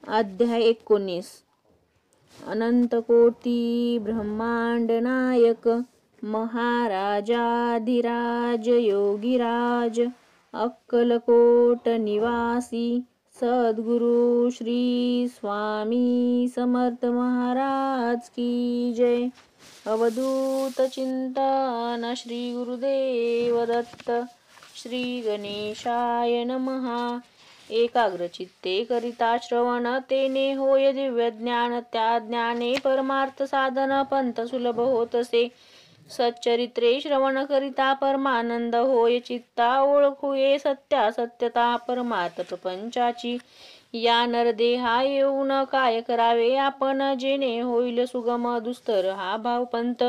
अध्याय 19. अनंतकोटी ब्रह्मांड नायक महाराजाधिराज योगीराज अक्कलकोट निवासी सद्गुरु श्री स्वामी समर्थ महाराज की जय. अवधूत चिंतन श्री गुरुदेव दत्त. श्री गणेशाय नमः. एकाग्रचित्ते करिता श्रवण तेने होय दिव्य ज्ञान. त्या ज्ञाने परमार्थ साधन पंथ सुलभ होतसे. सच्चरित्रे श्रवण करिता परमानंद होय चित्ता. ओळखुये सत्या सत्यता परमार्थ प्रपंचाची. या नरदेहा येऊन काय करावे आपण. जेणे होईल सुगम दुस्तर हा भाव पंथ.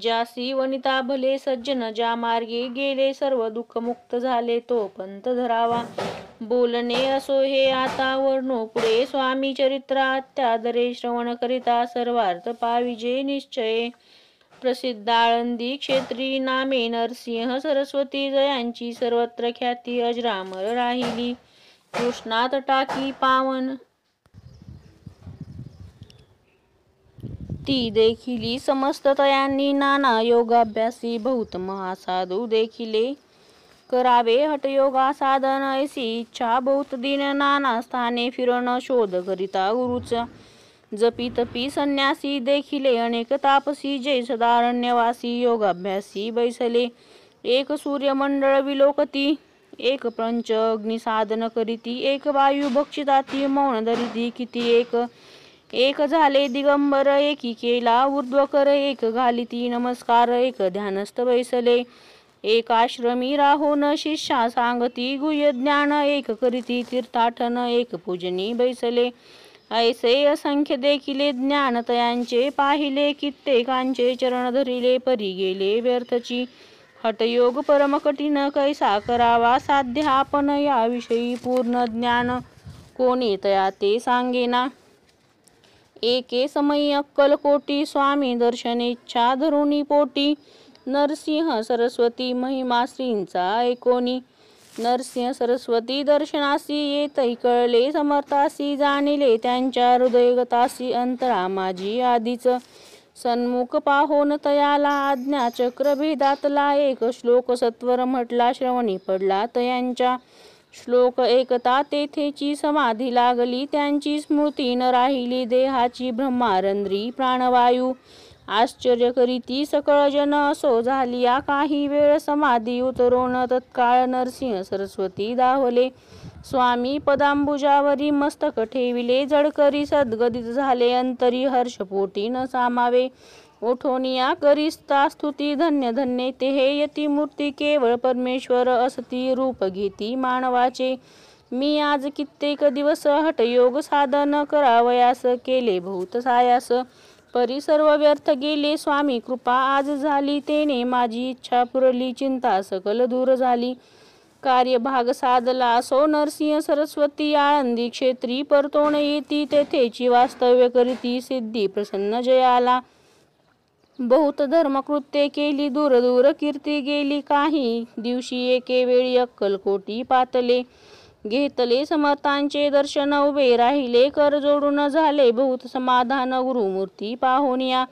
ज्यासी वनिता भले सज्जन ज्या मार्गे गेले सर्व दुःख मुक्त झाले तो पंथ धरावा. बोलणे असो हे आता वर्णो पुढे स्वामी चरित्रा. अत्यादरे श्रवण करिता सर्वार्थ पाविजे निश्चये. प्रसिद्ध आळंदी क्षेत्री नामे नरसिंह सरस्वती. जयांची सर्वत्र ख्याती अजरामर राहिली. कृष्णा तटाकी पावन ती देखिली समस्त तयांनी. नाना योगाभ्यासी बहुत महासाधू देखिले. करावे हठयोगा साधन ऐसी इच्छा बहुत दिन. नाना स्थाने फिरण शोध करिता गुरुचा. जपी तपी संन्यासी देखिले अनेक तापसी. जे सदारण्यवासी योगाभ्यासी बैसले. एक सूर्यमंडळ विलोकती. एक पंच अग्नि साधन करीती. एक वायू भक्षिताती मौन धरिती. किती एक झाले दिगंबर. एकी केला ऊर्ध्वकर. एक घालिती नमस्कार. एक ध्यानस्थ बैसले. एक आश्रमी राहून शिष्या सांगती गुह्य ज्ञान. एक करीती तीर्थाटन. एक पूजनी बैसले. ऐसे असंख्य देखिले ज्ञान तयांचे पाहिले. कित्येकांचे चरण धरिले परी गेले व्यर्थची. हठयोग परम कठीण कैसा करावा साध्य आपण. याविषयी पूर्ण ज्ञान कोणी तया ते सांगेना. एके समयी अक्कलकोटी स्वामी दर्शनेच्छा धरुणी पोटी. नरसिंह सरस्वती महिमा श्रींचा ऐकोनी. नरसिंह सरस्वती दर्शनासी येतै कळले समर्थासी. जाणिले त्यांच्या हृदयगतासी अंतरा माझी आधीच. सन्मुख पाहोन तयाला आज्ञा चक्र भेदातला. एक श्लोक सत्वर म्हटला श्रवणी पडला तयांच्या. श्लोक ऐकता तेथेची समाधी लागली. त्यांची स्मृती न राहिली देहाची. ब्रह्मारंध्री प्राणवायू आश्चर्य करीती सकळ जन. असो झालिया काही वेळ समाधी उतरोन तत्काळ नरसिंह सरस्वती धावले. स्वामी पदांबुजावरी मस्तक ठेविले. जडकरी सद्गदित झाले अंतरी. हर्षपोटी न सामावे ओठोनिया करिस्ता स्तुती. धन्य धन्य ते हे यती मूर्ती. केवळ परमेश्वर असती रूप घेती मानवाचे. मी आज कित्येक दिवस हठयोग साधन करावयास केले बहुत सायास. परी सर्व व्यर्थ गेले स्वामी कृपा आज झाली. तेने माझी इच्छा पुरली चिंता सकल दूर झाली. कार्यभाग साधला असो नरसिंह सरस्वती. आळंदी क्षेत्री परतोण येती. तेथेची वास्तव्य करीती सिद्धी प्रसन्न जयाला. बहुत धर्मकृत्ये केली दूर दूर कीर्ती गेली. काही दिवशी एके वेळी अक्कलकोटी पातले. घेतले समर्थांचे दर्शन उभे राहिले कर जोडून. झाले बहुत समाधान गुरुमूर्ती पाहोनिया.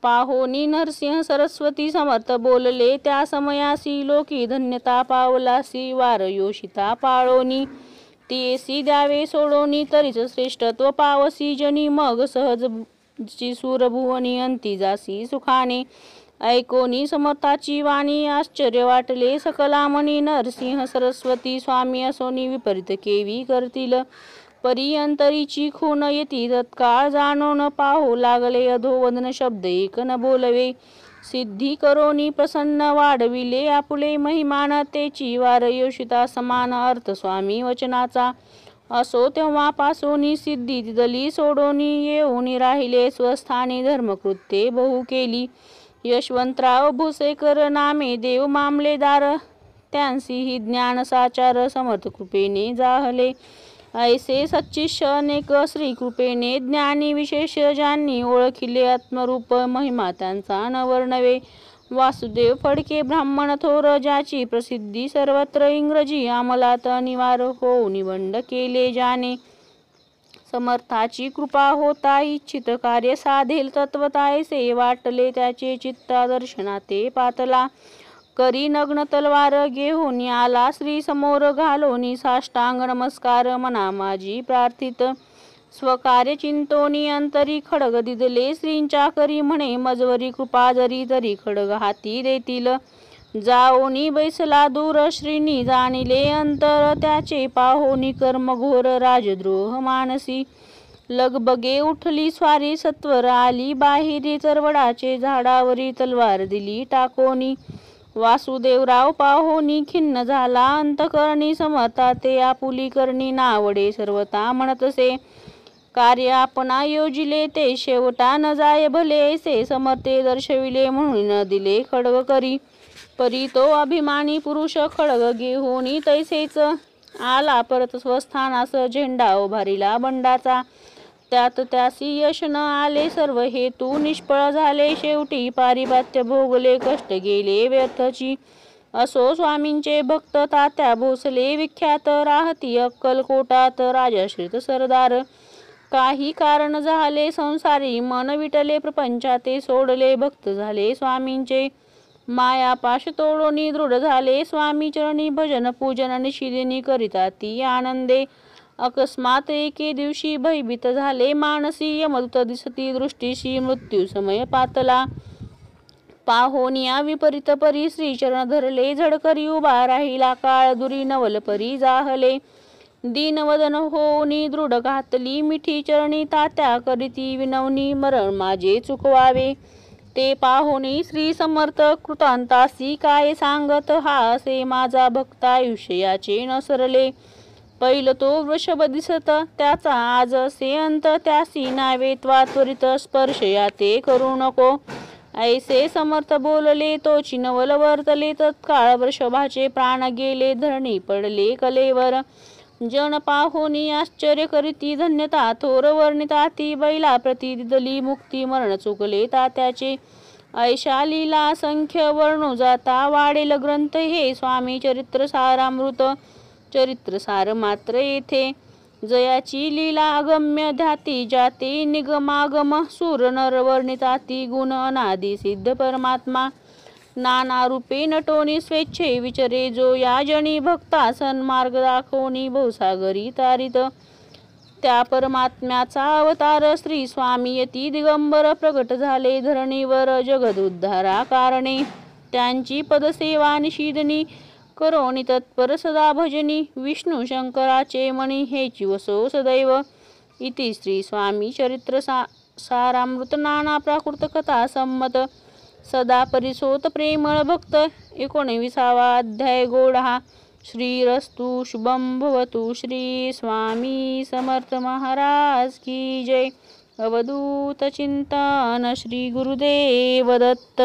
पाहोनी नरसिंह सरस्वती समर्थ बोलले त्या समयासी. लोकी धन्यता पावलासी वार योषिता पाळोनी. तियेसी द्यावे सोडोनी तरीच श्रेष्ठत्व पावसी जनी. मग सहज सूरभुवनी अंती जासी सुखाने. ऐकोनी समर्थाची वाणी आश्चर्य वाटले सकलामणी. नरसिंह सरस्वती स्वामी असोनी विपरीत केवी करतील. परी अंतरीची खून येती तत्काळ जाणून. पाहू लागले अधोवदन शब्द एक न बोलवे. सिद्धी करोनी प्रसन्न वाढविले आपुले महिमान. तेची वार योषिता समान अर्थ स्वामी वचनाचा. असो तेव्हापासून सिद्धी दिदली सोडोनी. येऊनी राहिले स्वस्थानी धर्मकृत्ये बहु केली. यशवंतराव भुसेकर नामे देव मामलेदार. त्यांसीही ज्ञान साचार समर्थ कृपेने जाहले. ऐसे सच्चिष्य अनेक श्रीकृपेने ज्ञानी विशेष ज्यांनी ओळखिले आत्मरूप महिमा त्यांचा न वर्णवे. वासुदेव फडके ब्राह्मण थोर ज्याची प्रसिद्धी सर्वत्र. इंग्रजी अंमलात अनिवार्य होऊन निबंध केले ज्याने. समर्थाची कृपा होता इच्छित कार्य साधेल तत्वतायसे वाटले त्याचे चित्ता दर्शना ते पातला करी नग्न तलवार घेऊन आला श्री समोर घालोनी साष्टांग नमस्कार मना माझी प्रार्थित स्वकार्य चिंतोनी अंतरी खडग दिदले श्रींच्या करी म्हणे मजवरी कृपा जरी तरी खडग हाती देतील जाओनी बैसला दूर श्रीनी जाणिले अंतर त्याचे पाहोनी कर्म घोर राजद्रोह मानसी लगबगे उठली स्वारी सत्वर आली बाहेरी चरवडाचे झाडावरी तलवार दिली टाकोनी वासुदेवराव पाहोनी खिन्न झाला अंतकरणी समर्था ते आपुली करणी नावडे सर्वता म्हणतसे कार्य आपणा योजिले ते शेवटा न जाय भले ऐसे समर्थे दर्शविले म्हणून न दिले खडग करी परी तो अभिमानी पुरुष खडग घेऊनी तैसेच आला परत स्वस्थानास झेंडा उभारिला बंडाचा त्यात त्यासी यश न आले सर्व हेतू निष्फळ झाले शेवटी पारिपात्य भोगले कष्ट गेले व्यर्थची असो स्वामींचे भक्त तात्या भोसले विख्यात राहती अक्कलकोटात राजाश्रित सरदार काही कारण झाले संसारी मन विटले प्रपंचाते सोडले भक्त झाले स्वामींचे माया पाश तोडोनी दृढ झाले स्वामी चरणी भजन पूजन निशिदिनी करिता ती आनंदे अकस्मात एके दिवशी भयभीत झाले मानसी यमदूत दिसती दृष्टीशी मृत्यू समय पातला पाहोनिया विपरीत परी श्रीचरण धरले झडकरी उभा राहिला काळ दुरी नवल परी जाहले दीनवदन होनी दृढ घातली मिठी चरणी तात्या करीती विनवनी मरण माझे चुकवावे ते पाहोनी श्री समर्थ कृतांतासी काय सांगत हा असे माझा भक्त आयुष्याचे न सरले पैल तो वृषभ दिसत त्याचा आज असे अंत त्यासी नावे त्वरित स्पर्श याते करू नको ऐसे समर्थ बोलले तोची नवल वर्तले तत्काळ वृषभाचे प्राण गेले धरणी पडले कलेवर जन पाहोनी आश्चर्य करीती धन्यता थोर वर्णिता ती बैला प्रती दिदली मुक्ती मरण चुकले तात्याचे ऐशा लीला असंख्य वर्णू जाता वाढेल ग्रंथ हे स्वामी चरित्र सारामृत चरित्र सार मात्र येथे जयाची लीला अगम्य ध्याती जाती निगमागम सूर नर वर्णिताती गुण अनादि सिद्ध परमात्मा नाना रूपे नटोनी स्वेच्छे विचरे जो या जनी भक्ता सन्मार्ग दाखवणी बहुसागरी तारित त्या परमात्म्याचा अवतार श्री स्वामी यती दिगंबर प्रगट झाले धरणीवर जगद उद्धारा कारणे त्यांची पदसेवा निषिदनी करोनी तत्पर सदा भजनी विष्णू शंकराचे मणी हेची वसो सदैव इति श्री स्वामी चरित्र सारामृत नाना प्राकृत कथा संमत सदा परिसोत प्रेमळ भक्त 19वा अध्याय गोडा श्रीरस्तु शुभम भवतु श्री स्वामी समर्थ महाराज की जय अवधूत चिंतन श्री गुरुदेव दत्त।